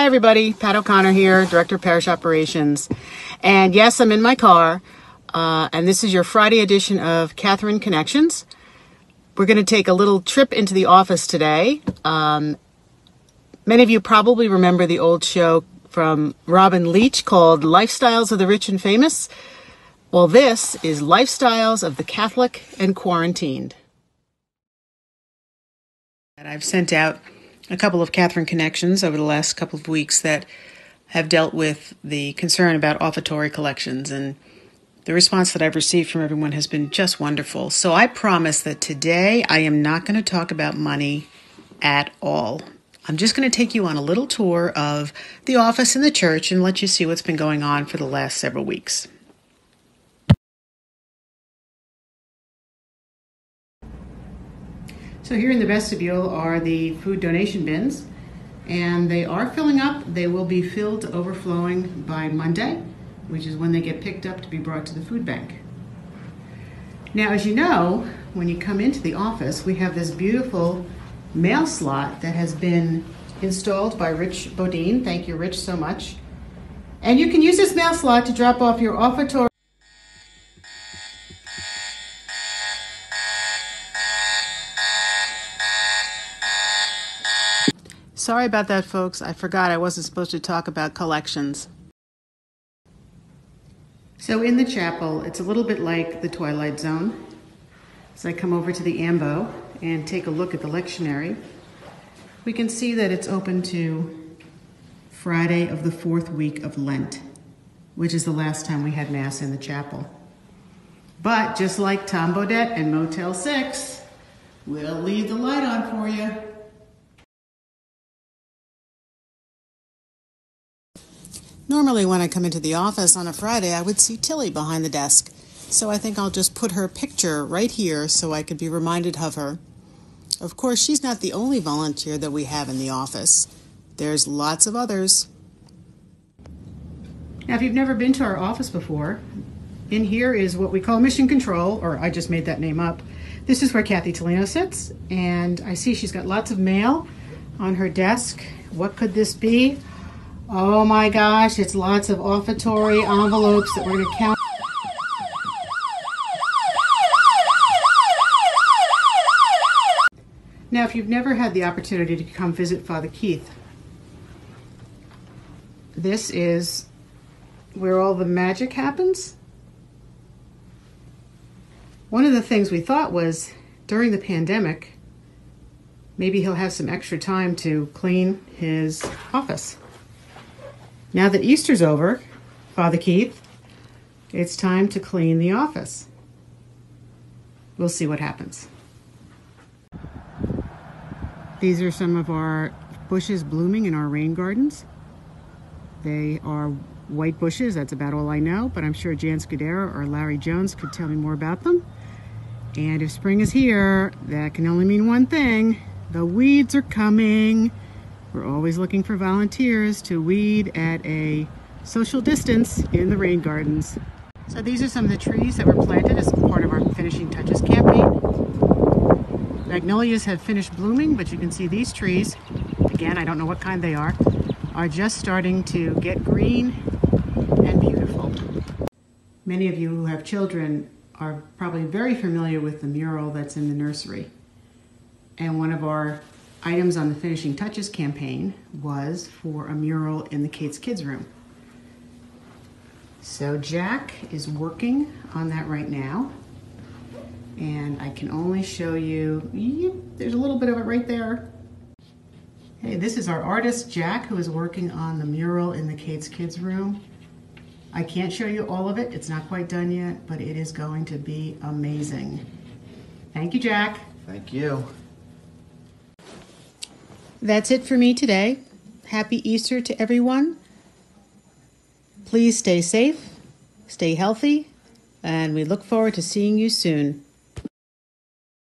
Hi everybody, Pat O'Connor here, Director of Parish Operations. And yes, I'm in my car, and this is your Friday edition of Catherine Connections. We're going to take a little trip into the office today. Many of you probably remember the old show from Robin Leach called Lifestyles of the Rich and Famous. Well, this is Lifestyles of the Catholic and Quarantined. And I've sent out a couple of Catherine Connections over the last couple of weeks that have dealt with the concern about offertory collections, and the response that I've received from everyone has been just wonderful. So I promise that today I am not going to talk about money at all. I'm just going to take you on a little tour of the office and the church and let you see what's been going on for the last several weeks. So here in the vestibule are the food donation bins, and they are filling up. They will be filled to overflowing by Monday, which is when they get picked up to be brought to the food bank. Now, as you know, when you come into the office, we have this beautiful mail slot that has been installed by Rich Bodine. Thank you, Rich, so much. And you can use this mail slot to drop off your offertory. Sorry about that, folks. I forgot I wasn't supposed to talk about collections. So in the chapel, it's a little bit like the Twilight Zone. As I come over to the ambo and take a look at the lectionary, we can see that it's open to Friday of the 4th week of Lent, which is the last time we had Mass in the chapel. But just like Tom Bodette and Motel 6, we'll leave the light on for you. Normally when I come into the office on a Friday, I would see Tilly behind the desk. So I think I'll just put her picture right here so I could be reminded of her. Of course, she's not the only volunteer that we have in the office. There's lots of others. Now, if you've never been to our office before, in here is what we call Mission Control, or I just made that name up. This is where Kathy Tolino sits, and I see she's got lots of mail on her desk. What could this be? Oh my gosh, it's lots of offertory envelopes that we're going to count. Now, if you've never had the opportunity to come visit Father Keith, this is where all the magic happens. One of the things we thought was during the pandemic, maybe he'll have some extra time to clean his office. Now that Easter's over, Father Keith, it's time to clean the office. We'll see what happens. These are some of our bushes blooming in our rain gardens. They are white bushes, that's about all I know, but I'm sure Jan Scudero or Larry Jones could tell me more about them. And if spring is here, that can only mean one thing: the weeds are coming. We're always looking for volunteers to weed at a social distance in the rain gardens. So these are some of the trees that were planted as part of our Finishing Touches campaign. Magnolias have finished blooming, but you can see these trees, again, I don't know what kind they are just starting to get green and beautiful. Many of you who have children are probably very familiar with the mural that's in the nursery. And one of our items on the Finishing Touches campaign was for a mural in the Kate's Kids room. So Jack is working on that right now. And I can only show you, there's a little bit of it right there. Hey, this is our artist, Jack, who is working on the mural in the Kate's Kids room. I can't show you all of it. It's not quite done yet, but it is going to be amazing. Thank you, Jack. Thank you. That's it for me today. Happy Easter to everyone. Please stay safe, stay healthy, and we look forward to seeing you soon.